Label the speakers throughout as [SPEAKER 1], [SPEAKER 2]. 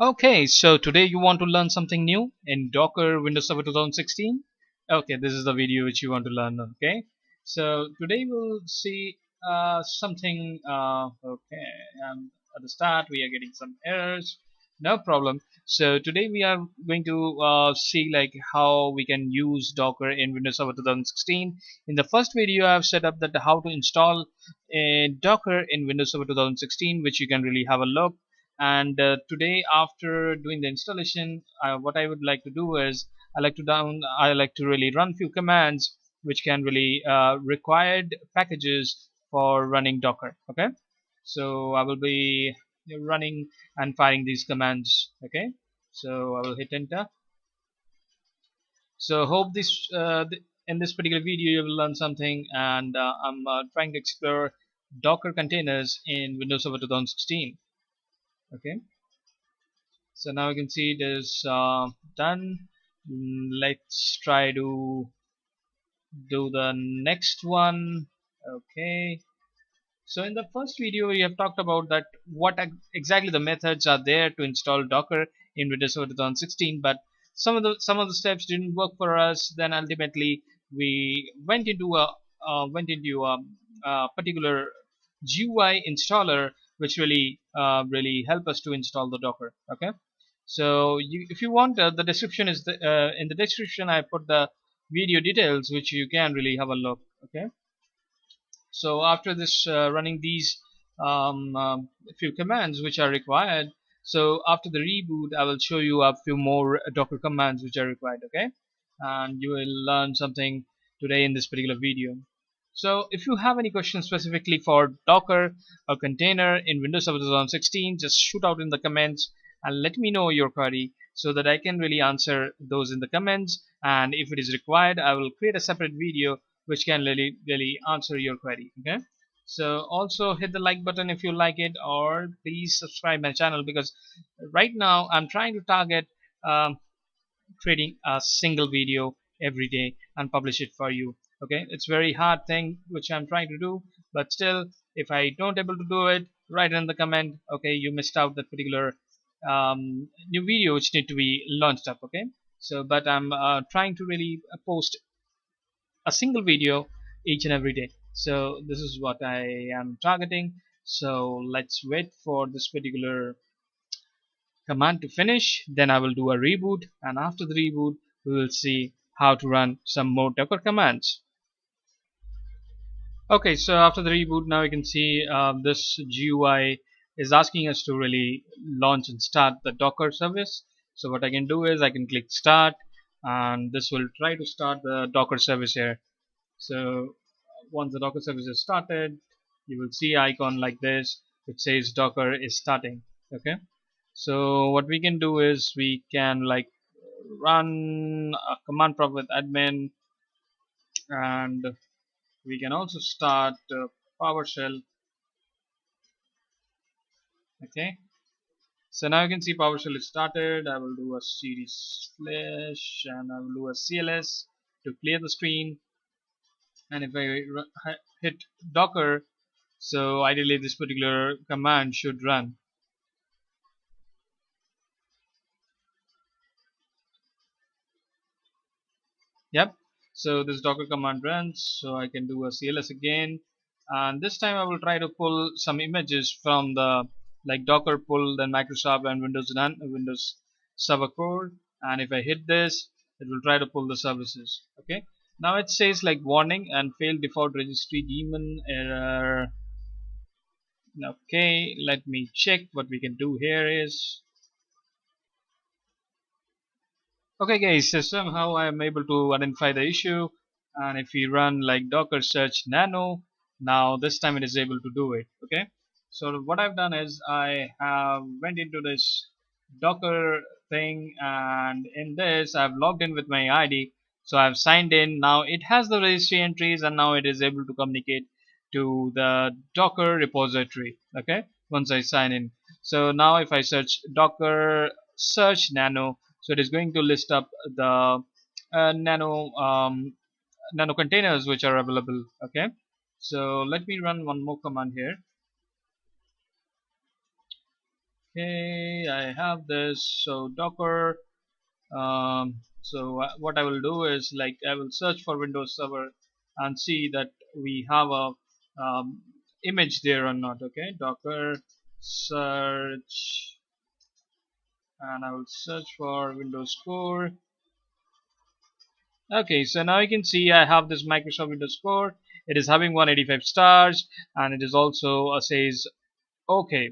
[SPEAKER 1] Okay, so today you want to learn something new in Docker Windows Server 2016? Okay, this is the video which you want to learn. Okay, so today we'll see something. Okay, at the start we are getting some errors. No problem. So today we are going to see like how we can use Docker in Windows Server 2016. In the first video, I've set up that how to install a Docker in Windows Server 2016, which you can really have a look. And today, after doing the installation, what I would like to do is I like to really run few commands which can really required packages for running Docker. Okay, so I will be running and firing these commands. Okay, so I will hit enter. So hope in this particular video you will learn something, and I'm trying to explore Docker containers in Windows Server 2016. Okay, so now you can see it is done. Let's try to do the next one. Okay, so in the first video we have talked about that what exactly the methods are there to install Docker in Windows Server 2016, but some of the steps didn't work for us. Then ultimately we went into a particular GUI installer which really help us to install the Docker. Okay, so if you want, the description is in the description I put the video details which you can really have a look. Okay, so after this running these few commands which are required, so after the reboot I will show you a few more Docker commands which are required. Okay, and you will learn something today in this particular video. So if you have any questions specifically for Docker or container in Windows Server 2016, just shoot out in the comments and let me know your query so that I can really answer those in the comments. And if it is required, I will create a separate video which can really answer your query. Okay, so also hit the like button if you like it, or please subscribe my channel, because right now I'm trying to target um, creating a single video every day and publish it for you. Okay, it's very hard thing which I'm trying to do, but still, if I don't able to do it, write in the comment. Okay, you missed out that particular new video which need to be launched up. Okay, so but I'm trying to really post a single video each and every day. So this is what I am targeting. So let's wait for this particular command to finish, then I will do a reboot, and after the reboot we will see how to run some more Docker commands. Okay, so after the reboot, now you can see this GUI is asking us to really launch and start the Docker service. So what I can do is I can click start, and this will try to start the Docker service here. So once the Docker service is started, you will see icon like this which says Docker is starting. Okay, so what we can do is we can like run a command prompt with admin, and we can also start PowerShell. Okay, so now you can see PowerShell is started. I will do a cd slash and I will do a CLS to clear the screen, and if I hit Docker, so ideally this particular command should run. Yep, so this Docker command runs, so I can do a CLS again, and this time I will try to pull some images from the like Docker pull, then Microsoft and Windows Server Core, and if I hit this, it will try to pull the services. Okay, now it says like warning and failed default registry daemon error. Okay, let me check. What we can do here is, okay guys, so somehow I am able to identify the issue, and if we run like docker search nano, now this time it is able to do it. Okay, so what I've done is I have went into this docker thing, and in this I've logged in with my ID, so I've signed in. Now it has the registry entries, and now it is able to communicate to the docker repository. Okay, once I sign in, so now if I search docker search nano, so it is going to list up the nano containers which are available. Okay, so let me run one more command here. Okay, I have this. So Docker. What I will do is, like, I will search for Windows Server and see that we have a um, image there or not. Okay, Docker search, and I will search for Windows Core. Okay, so now you can see I have this Microsoft Windows Core. It is having 185 stars, and it is also says okay.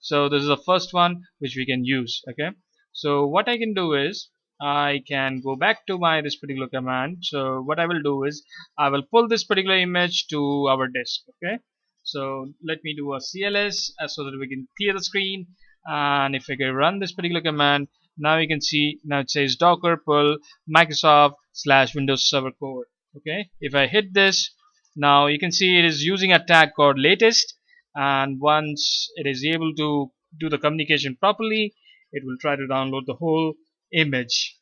[SPEAKER 1] So this is the first one which we can use. Okay, so what I can do is I can go back to my this particular command. So what I will do is I will pull this particular image to our disk. Okay, so let me do a cls so that we can clear the screen, and if I can run this particular command, now you can see now it says docker pull Microsoft slash Windows Server Core. Okay, if I hit this, now you can see it is using a tag called latest, and once it is able to do the communication properly, it will try to download the whole image.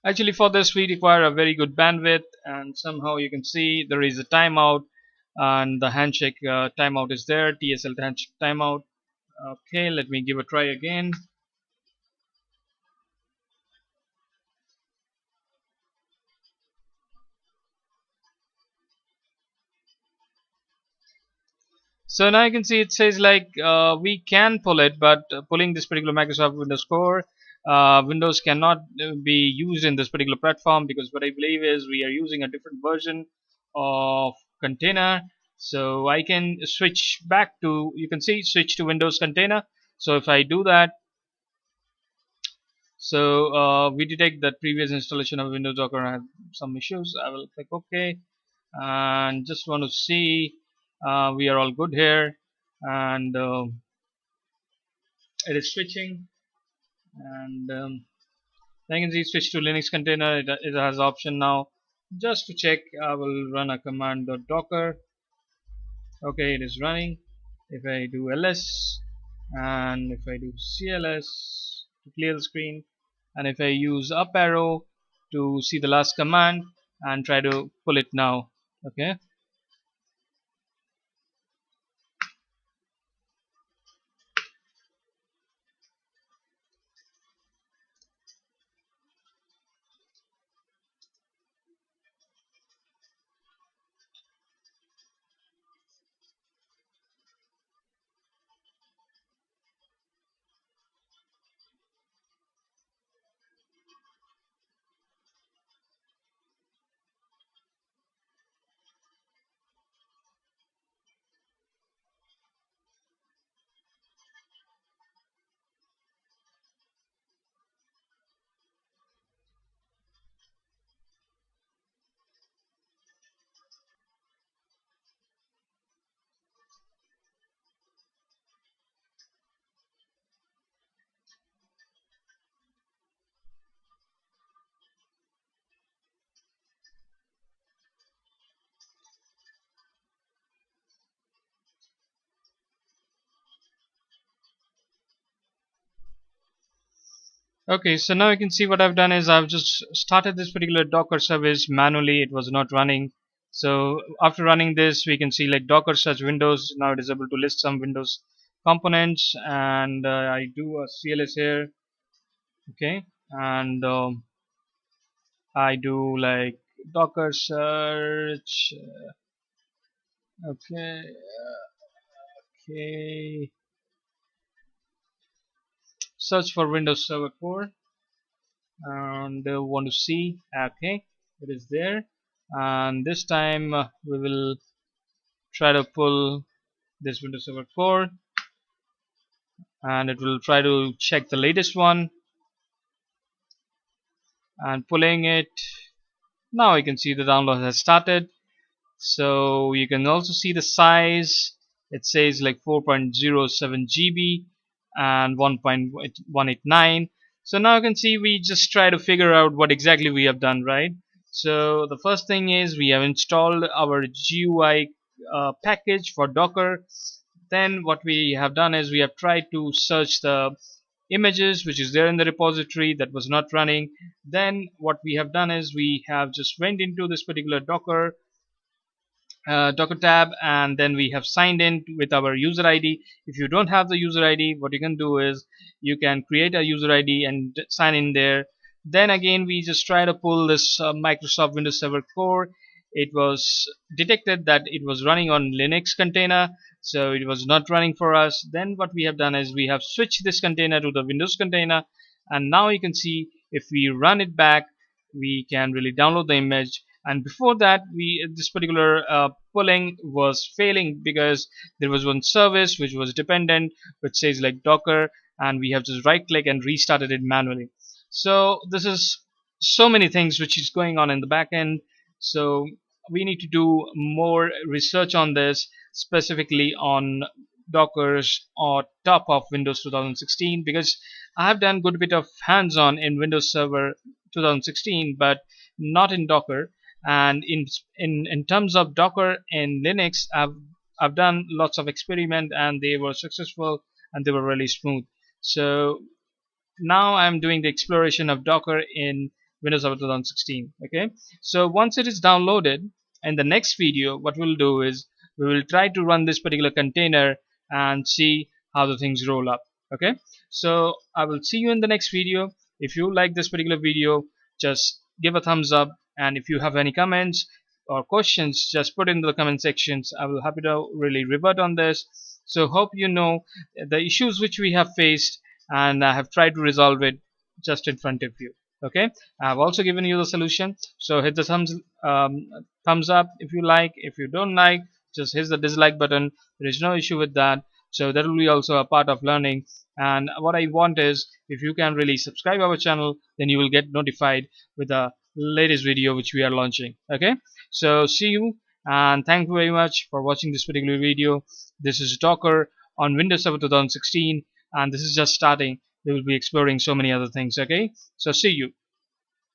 [SPEAKER 1] Actually, for this we require a very good bandwidth, and somehow you can see there is a timeout, and the handshake timeout is there, TSL handshake timeout. Okay, let me give a try again. So now you can see it says like we can pull it, but pulling this particular Microsoft Windows Core, Windows cannot be used in this particular platform, because what I believe is we are using a different version of container. So I can switch back to, you can see, switch to Windows container. So if I do that, so we detect that previous installation of Windows Docker has some issues. I will click OK, and just want to see we are all good here, and it is switching, and I can see switch to Linux container. It has option now. Just to check, I will run a command .docker. Okay, it is running. If I do ls, and if I do cls to clear the screen, and if I use up arrow to see the last command and try to pull it now. Okay, okay, so now you can see what I've done is I've just started this particular Docker service manually. It was not running. So after running this, we can see like Docker search Windows. Now it is able to list some Windows components, and I do a CLS here. Okay, and I do like Docker search. Okay, okay, search for Windows Server Core, and they want to see. Okay, it is there, and this time we will try to pull this Windows Server Core, and it will try to check the latest one, and pulling it. Now you can see the download has started. So you can also see the size. It says like 4.07 GB and 1.189. So now you can see we just try to figure out what exactly we have done, right? So the first thing is we have installed our GUI package for Docker. Then what we have done is we have tried to search the images which is there in the repository that was not running. Then what we have done is we have just went into this particular Docker Docker tab, and then we have signed in with our user ID. If you don't have the user ID, what you can do is you can create a user ID and sign in there. Then again, we just try to pull this Microsoft Windows Server core. It was detected that it was running on Linux container, so it was not running for us. Then what we have done is we have switched this container to the Windows container, and now you can see if we run it back, we can really download the image. And before that, this particular pulling was failing because there was one service which was dependent, which says like Docker, and we have just right click and restarted it manually. So this is so many things which is going on in the back end. So we need to do more research on this, specifically on Dockers or top of Windows 2016, because I have done good bit of hands-on in Windows Server 2016, but not in Docker. And in terms of Docker in Linux, I've done lots of experiment, and they were successful and they were really smooth. So now I'm doing the exploration of Docker in Windows Server 2016. Okay, so once it is downloaded, in the next video what we'll do is we will try to run this particular container and see how the things roll up. Okay, so I will see you in the next video. If you like this particular video, just give a thumbs up, and if you have any comments or questions, just put in the comment sections. I will happy to really revert on this. So hope you know the issues which we have faced, and I have tried to resolve it just in front of you. Okay, I have also given you the solution, so hit the thumbs up if you like. If you don't like, just hit the dislike button. There is no issue with that, so that will be also a part of learning. And what I want is, if you can really subscribe our channel, then you will get notified with the latest video which we are launching. Okay, so see you, and thank you very much for watching this particular video. This is Docker on Windows Server 2016, and this is just starting. We will be exploring so many other things. Okay, so see you.